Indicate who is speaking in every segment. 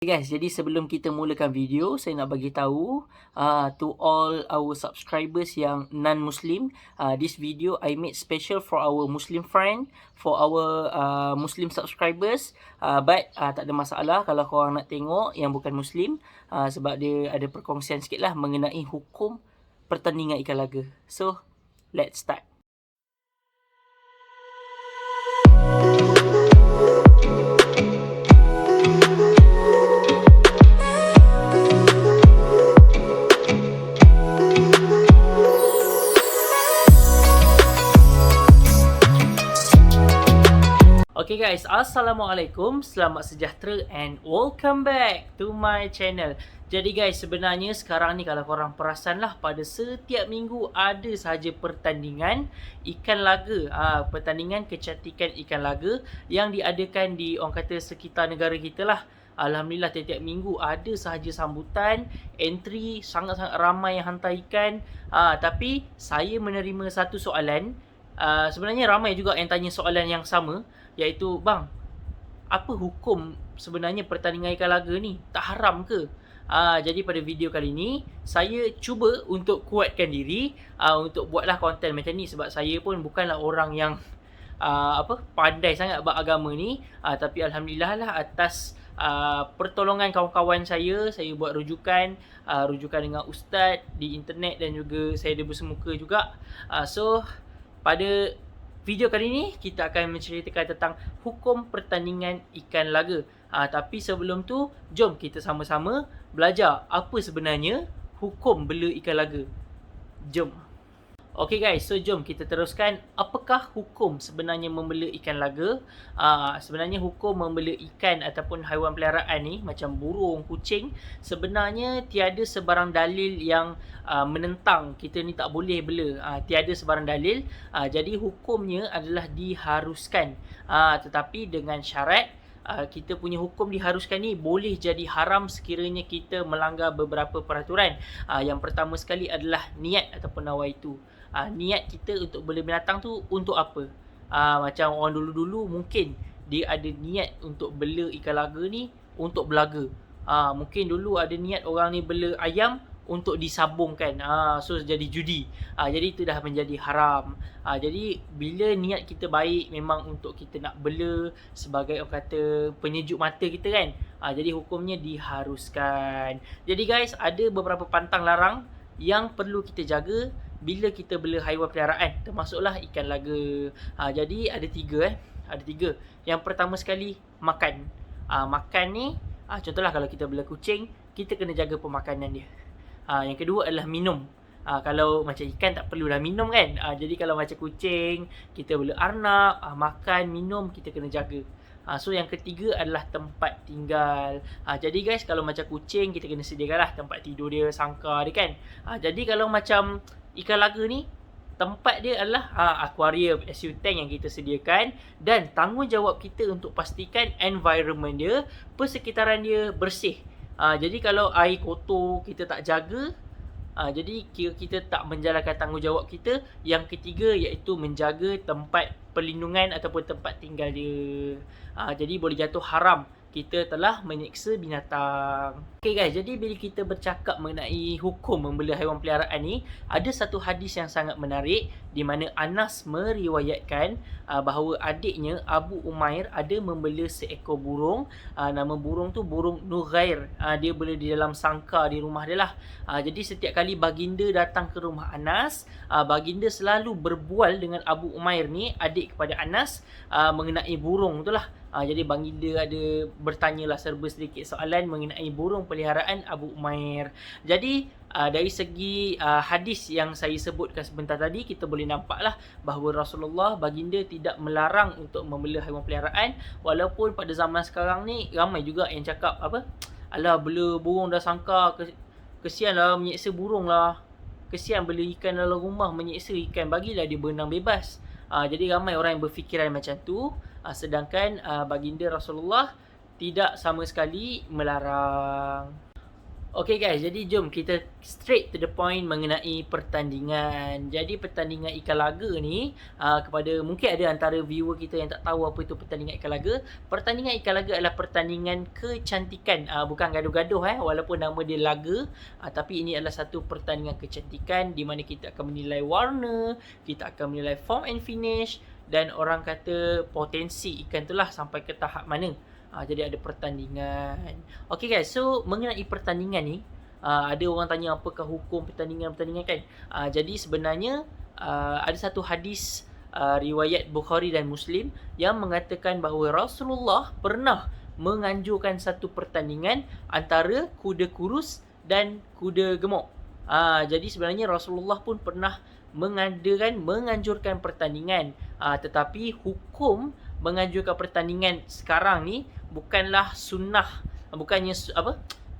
Speaker 1: Okay guys, jadi sebelum kita mulakan video, saya nak bagi tahu to all our subscribers yang non-Muslim, this video I made special for our Muslim friend, for our Muslim subscribers. But tak ada masalah kalau korang nak tengok yang bukan Muslim, sebab dia ada perkongsian sikit lah mengenai hukum pertandingan ikan laga. So, let's start. Okay guys, Assalamualaikum, selamat sejahtera and welcome back to my channel. Jadi guys, sebenarnya sekarang ni kalau korang perasan lah, pada setiap minggu ada sahaja pertandingan ikan laga, pertandingan kecantikan ikan laga yang diadakan di orang kata sekitar negara kita lah. Alhamdulillah tiap-tiap minggu ada sahaja sambutan, entry, sangat-sangat ramai yang hantar ikan. Tapi saya menerima satu soalan. Sebenarnya ramai juga yang tanya soalan yang sama, iaitu, bang, apa hukum sebenarnya pertandingan ikan laga ni? Tak haram ke? Jadi pada video kali ni, saya cuba untuk kuatkan diri untuk buatlah konten macam ni. Sebab saya pun bukanlah orang yang pandai sangat buat agama ni. Tapi Alhamdulillah lah atas pertolongan kawan-kawan saya buat rujukan dengan ustaz di internet, dan juga saya ada bersemuka juga. So, pada video kali ni kita akan menceritakan tentang hukum pertandingan ikan laga. Tapi sebelum tu, jom kita sama-sama belajar apa sebenarnya hukum bela ikan laga. Jom. Okay guys, so jom kita teruskan. Apakah hukum sebenarnya membela ikan laga? Sebenarnya hukum membela ikan ataupun haiwan peliharaan ni, macam burung, kucing, sebenarnya tiada sebarang dalil yang menentang kita ni tak boleh bela. Tiada sebarang dalil. Jadi hukumnya adalah diharuskan. Tetapi dengan syarat, kita punya hukum diharuskan ni boleh jadi haram sekiranya kita melanggar beberapa peraturan. Yang pertama sekali adalah niat ataupun nawaitu. Niat kita untuk bela binatang tu untuk apa? Macam orang dulu-dulu mungkin dia ada niat untuk bela ikan laga ni untuk belaga. Mungkin dulu ada niat orang ni bela ayam untuk disabungkan. So jadi judi. Jadi itu dah menjadi haram. Jadi bila niat kita baik, memang untuk kita nak bela sebagai orang kata penyejuk mata kita kan. Jadi hukumnya diharuskan. Jadi guys, ada beberapa pantang larang yang perlu kita jaga bila kita bela haiwan peliharaan, termasuklah ikan laga. Jadi ada tiga. Ada tiga. Yang pertama sekali, makan. Makan ni, contohlah kalau kita bela kucing, kita kena jaga pemakanan dia. Yang kedua adalah minum. Kalau macam ikan tak perlulah minum kan. Jadi kalau macam kucing, kita bela arnab, makan, minum, kita kena jaga. So yang ketiga adalah tempat tinggal. Jadi guys, kalau macam kucing, kita kena sediakanlah tempat tidur dia, sangkar dia kan. Jadi kalau macam ikan laga ni, tempat dia adalah aquarium, SU tank yang kita sediakan, dan tanggungjawab kita untuk pastikan environment dia, persekitaran dia bersih. Jadi kalau air kotor kita tak jaga, jadi kira kita tak menjalankan tanggungjawab kita. Yang ketiga iaitu menjaga tempat perlindungan ataupun tempat tinggal dia. Jadi boleh jatuh haram kita telah menyiksa binatang. Okay guys, jadi bila kita bercakap mengenai hukum membela haiwan peliharaan ni, ada satu hadis yang sangat menarik di mana Anas meriwayatkan bahawa adiknya Abu Umair ada membela seekor burung. Nama burung tu burung Nughair. Dia bela di dalam sangkar di rumah dia lah. Jadi setiap kali baginda datang ke rumah Anas, baginda selalu berbual dengan Abu Umair ni, adik kepada Anas, mengenai burung tu lah. Jadi baginda ada bertanyalah serba sedikit soalan mengenai burung peliharaan Abu Umair. Jadi dari segi hadis yang saya sebutkan sebentar tadi, kita boleh nampaklah bahawa Rasulullah baginda tidak melarang untuk membela haiwan peliharaan. Walaupun pada zaman sekarang ni ramai juga yang cakap alah, bela burung dah sangkar, kesian lah menyeksa burung lah, kesian bela ikan dalam rumah menyeksa ikan, bagilah dia berenang bebas. Jadi ramai orang yang berfikiran macam tu. Sedangkan baginda Rasulullah tidak sama sekali melarang. Okay guys, jadi jom kita straight to the point mengenai pertandingan. Jadi pertandingan ikan laga ni, kepada mungkin ada antara viewer kita yang tak tahu apa itu pertandingan ikan laga. Pertandingan ikan laga adalah pertandingan kecantikan, bukan gaduh-gaduh walaupun nama dia laga, tapi ini adalah satu pertandingan kecantikan di mana kita akan menilai warna, kita akan menilai form and finish, dan orang kata potensi ikan tu lah sampai ke tahap mana. Jadi ada pertandingan. Okay guys, so mengenai pertandingan ni, ada orang tanya apakah hukum pertandingan-pertandingan kan. Jadi sebenarnya ada satu hadis riwayat Bukhari dan Muslim yang mengatakan bahawa Rasulullah pernah menganjurkan satu pertandingan antara kuda kurus dan kuda gemuk. Jadi sebenarnya Rasulullah pun pernah menganjurkan pertandingan, tetapi hukum menganjurkan pertandingan sekarang ni bukanlah sunnah, bukannya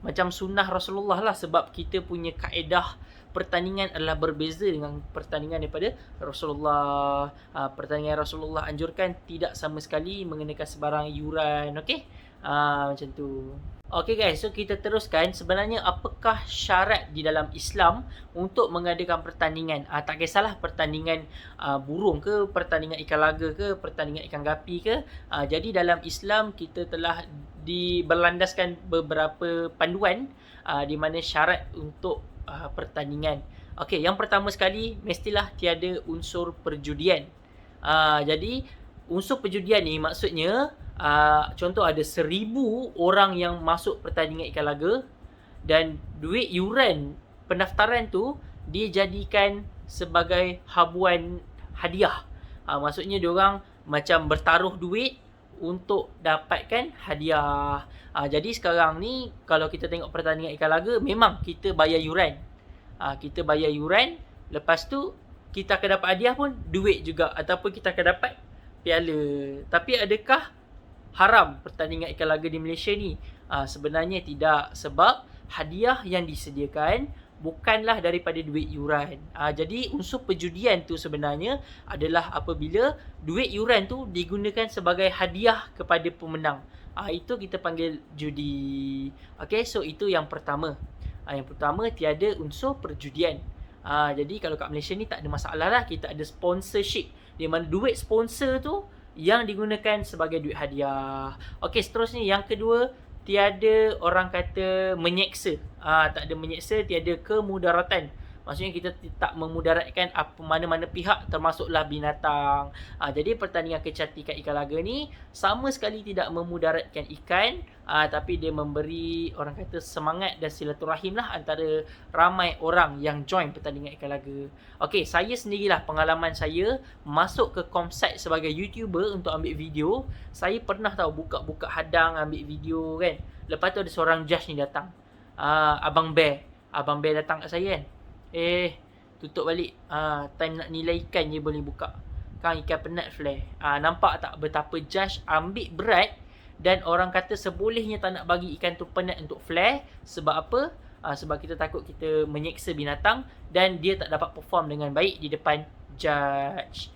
Speaker 1: macam sunnah Rasulullah lah, sebab kita punya kaedah pertandingan adalah berbeza dengan pertandingan daripada Rasulullah. Pertandingan Rasulullah anjurkan tidak sama sekali mengenakan sebarang yuran. Okey, macam tu. Okay guys, so kita teruskan. Sebenarnya apakah syarat di dalam Islam untuk mengadakan pertandingan? Tak kisahlah pertandingan burung ke, pertandingan ikan laga ke, pertandingan ikan gapi ke. Jadi dalam Islam kita telah berlandaskan beberapa panduan di mana syarat untuk pertandingan. Okay, yang pertama sekali mestilah tiada unsur perjudian. Jadi unsur perjudian ni maksudnya contoh ada 1,000 orang yang masuk pertandingan ikan laga dan duit yuran pendaftaran tu dijadikan sebagai habuan hadiah. Maksudnya diorang macam bertaruh duit untuk dapatkan hadiah. Jadi sekarang ni kalau kita tengok pertandingan ikan laga, memang kita bayar yuran. Kita bayar yuran, lepas tu kita akan dapat hadiah pun duit juga, ataupun kita akan dapat piala. Tapi adakah haram pertandingan ikan laga di Malaysia ni? Sebenarnya tidak, sebab hadiah yang disediakan bukanlah daripada duit yuran. Jadi unsur perjudian tu sebenarnya adalah apabila duit yuran tu digunakan sebagai hadiah kepada pemenang. Itu kita panggil judi. Okay, so itu yang pertama. Yang pertama, tiada unsur perjudian. Jadi kalau kat Malaysia ni tak ada masalah lah, kita ada sponsorship, di mana duit sponsor tu yang digunakan sebagai duit hadiah. Okey, seterusnya yang kedua, tiada orang kata menyeksa. Tak ada menyeksa, tiada kemudaratan. Maksudnya kita tak memudaratkan mana-mana pihak, termasuklah binatang. Jadi pertandingan kecantikan ikan laga ni sama sekali tidak memudaratkan ikan, tapi dia memberi orang kata semangat dan silaturahim lah antara ramai orang yang join pertandingan ikan laga. Okey, saya sendirilah pengalaman saya masuk ke Comsite sebagai YouTuber untuk ambil video. Saya pernah tahu buka-buka hadang ambil video kan. Lepas tu ada seorang judge ni datang. Abang Bear datang kat saya kan. Tutup balik. Time nak nilai ikan je boleh buka. Kan ikan penat flare. Nampak tak betapa judge ambil berat, dan orang kata sebolehnya tak nak bagi ikan tu penat untuk flare. Sebab apa? Sebab kita takut kita menyeksa binatang dan dia tak dapat perform dengan baik di depan judge.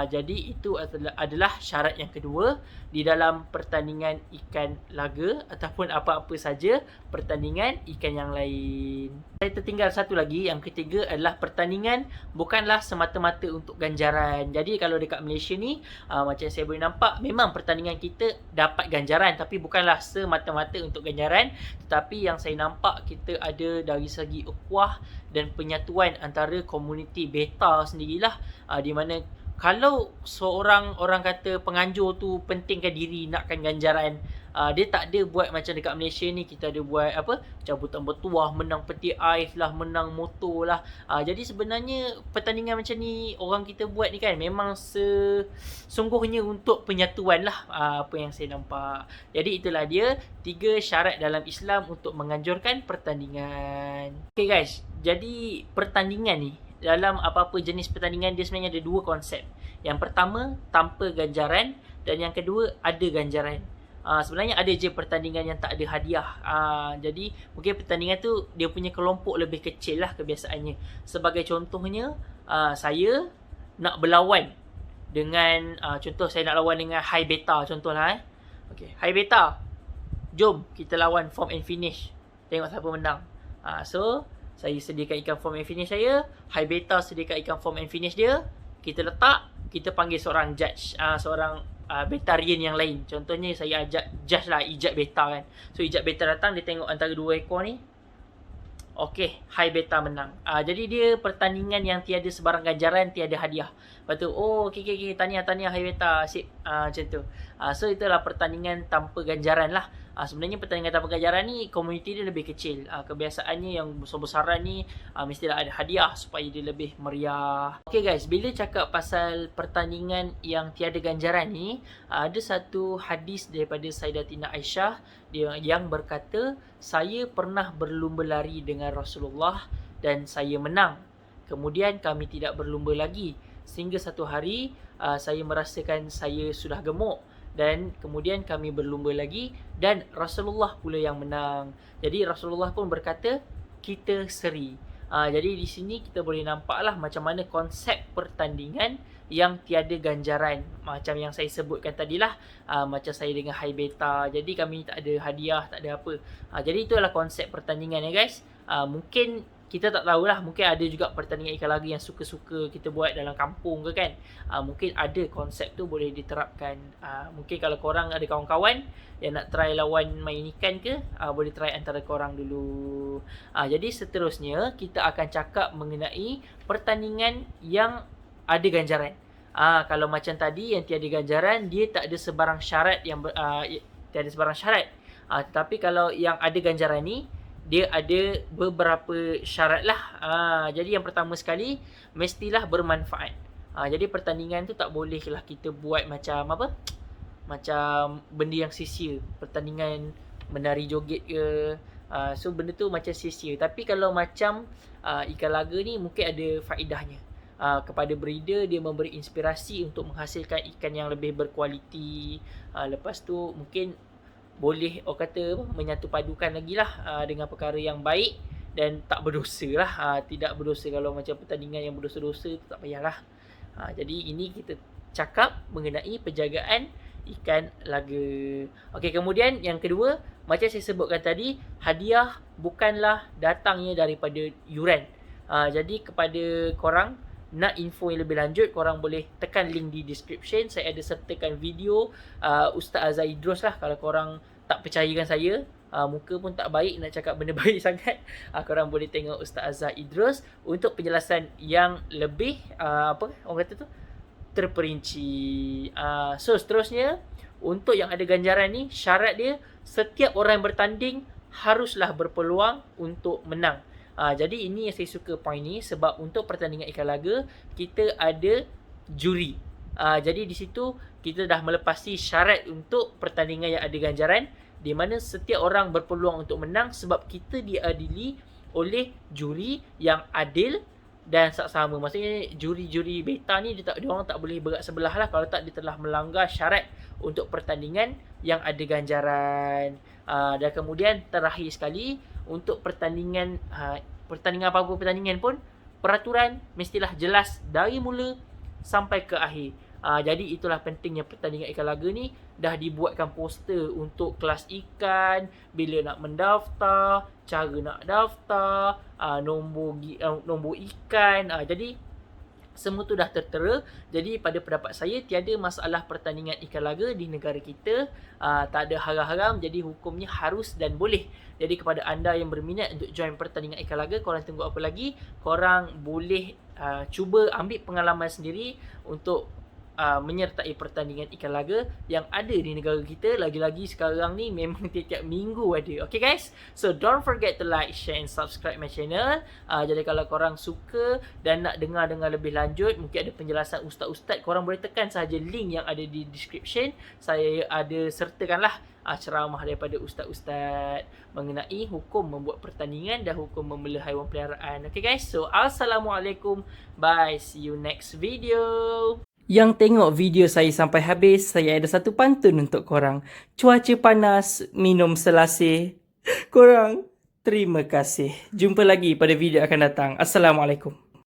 Speaker 1: Jadi itu adalah syarat yang kedua di dalam pertandingan ikan laga ataupun apa-apa saja pertandingan ikan yang lain. Saya tertinggal satu lagi, yang ketiga adalah pertandingan bukanlah semata-mata untuk ganjaran. Jadi kalau dekat Malaysia ni, macam saya boleh nampak, memang pertandingan kita dapat ganjaran, tapi bukanlah semata-mata untuk ganjaran. Tetapi yang saya nampak, kita ada dari segi ukhuwah dan penyatuan antara komuniti beta sendirilah, di mana kalau seorang orang kata penganjur tu pentingkan diri, nakkan ganjaran, dia tak ada buat macam dekat Malaysia ni kita ada buat apa, cabutan bertuah, menang peti ais lah, menang motor lah. Jadi sebenarnya pertandingan macam ni orang kita buat ni kan memang sesungguhnya untuk penyatuan lah, apa yang saya nampak. Jadi itulah dia 3 syarat dalam Islam untuk menganjurkan pertandingan. Okay guys, jadi pertandingan ni, dalam apa-apa jenis pertandingan dia sebenarnya ada 2 konsep. Yang pertama, tanpa ganjaran, dan yang kedua, ada ganjaran. Sebenarnya ada je pertandingan yang tak ada hadiah. Jadi mungkin pertandingan tu dia punya kelompok lebih kecil lah kebiasaannya. Sebagai contohnya, saya nak berlawan dengan contoh saya nak lawan dengan High Beta contohlah. Okay, High Beta, jom kita lawan form and finish. tengok siapa menang. So saya sediakan ikan form and finish saya, High Beta sediakan ikan form and finish dia, kita letak, kita panggil seorang judge, seorang betarian yang lain. Contohnya saya ajak judge lah, Ijat Beta kan. So Ijat Beta datang, dia tengok antara dua ekor ni, okey, High Beta menang. Jadi dia pertandingan yang tiada sebarang ganjaran, tiada hadiah. Lepas tu, okey, tahniah High Beta, sip, macam tu. So itulah pertandingan tanpa ganjaran lah. Sebenarnya pertandingan tanpa ganjaran ni, komuniti dia lebih kecil. Kebiasaannya yang besar-besaran ni, mestilah ada hadiah supaya dia lebih meriah. Okay guys, bila cakap pasal pertandingan yang tiada ganjaran ni, ada satu hadis daripada Sayyidatina Aisyah yang berkata, saya pernah berlumba lari dengan Rasulullah dan saya menang. Kemudian kami tidak berlumba lagi. Sehingga satu hari, saya merasakan saya sudah gemuk. Dan kemudian kami berlumba lagi dan Rasulullah pula yang menang. Jadi Rasulullah pun berkata, kita seri. Jadi di sini kita boleh nampaklah macam mana konsep pertandingan yang tiada ganjaran. Macam yang saya sebutkan tadilah, macam saya dengan High Beta. Jadi kami tak ada hadiah, tak ada apa. Jadi itulah konsep pertandingan ya guys. Mungkin kita tak tahulah, mungkin ada juga pertandingan ikan laga yang suka-suka kita buat dalam kampung ke kan. Mungkin ada konsep tu boleh diterapkan. Mungkin kalau korang ada kawan-kawan yang nak try lawan main ikan ke, boleh try antara korang dulu. Jadi seterusnya kita akan cakap mengenai pertandingan yang ada ganjaran. Kalau macam tadi yang tiada ganjaran, dia tak ada sebarang syarat yang tiada sebarang syarat. Tetapi kalau yang ada ganjaran ni, dia ada beberapa syarat lah. Jadi yang pertama sekali, mestilah bermanfaat. Jadi pertandingan tu tak boleh lah kita buat macam apa? Macam benda yang sia-sia. Pertandingan menari joget ke. So benda tu macam sia-sia. Tapi kalau macam ikan laga ni mungkin ada faedahnya. Kepada breeder, dia memberi inspirasi untuk menghasilkan ikan yang lebih berkualiti. Lepas tu mungkin boleh orang kata menyatu padukan lagi lah dengan perkara yang baik dan tak berdosa lah. Tidak berdosa. Kalau macam pertandingan yang berdosa-dosa tu tak payahlah. Jadi ini kita cakap mengenai penjagaan ikan laga. Okey, kemudian yang kedua, macam saya sebutkan tadi, hadiah bukanlah datangnya daripada yuran. Jadi kepada korang nak info yang lebih lanjut, korang boleh tekan link di description. Saya ada sertakan video Ustaz Azhar Idrus lah. Kalau korang tak percayakan saya, muka pun tak baik nak cakap benda baik sangat, korang boleh tengok Ustaz Azhar Idrus untuk penjelasan yang lebih orang kata tu terperinci. So seterusnya, untuk yang ada ganjaran ni, syarat dia setiap orang yang bertanding haruslah berpeluang untuk menang. Jadi ini yang saya suka point ni, sebab untuk pertandingan ikan laga kita ada juri. Jadi di situ kita dah melepasi syarat untuk pertandingan yang ada ganjaran, di mana setiap orang berpeluang untuk menang sebab kita diadili oleh juri yang adil dan saksama. Maksudnya juri-juri beta ni dia orang tak boleh berat sebelah lah, kalau tak dia telah melanggar syarat untuk pertandingan yang ada ganjaran. Dan kemudian terakhir sekali, untuk pertandingan apa-apa pertandingan pun, peraturan mestilah jelas dari mula sampai ke akhir. Jadi itulah pentingnya pertandingan ikan laga ni. Dah dibuatkan poster untuk kelas ikan, bila nak mendaftar, cara nak daftar, nombor ikan. Jadi semua tu dah tertera. Jadi pada pendapat saya, tiada masalah pertandingan ikan laga di negara kita. Tak ada haram-haram. Jadi hukumnya harus dan boleh. Jadi kepada anda yang berminat untuk join pertandingan ikan laga, korang tunggu apa lagi? Korang boleh cuba ambil pengalaman sendiri untuk menyertai pertandingan ikan laga yang ada di negara kita. Lagi-lagi sekarang ni memang tiap-tiap minggu ada. Okay guys, so don't forget to like, share and subscribe my channel. Jadi kalau korang suka dan nak dengar-dengar lebih lanjut, mungkin ada penjelasan ustaz-ustaz, korang boleh tekan sahaja link yang ada di description. Saya ada sertakanlah ceramah daripada ustaz-ustaz mengenai hukum membuat pertandingan dan hukum membela haiwan peliharaan. Okay guys, so assalamualaikum, bye, see you next video. Yang tengok video saya sampai habis, saya ada satu pantun untuk korang. Cuaca panas, minum selasih. Korang, terima kasih. Jumpa lagi pada video akan datang. Assalamualaikum.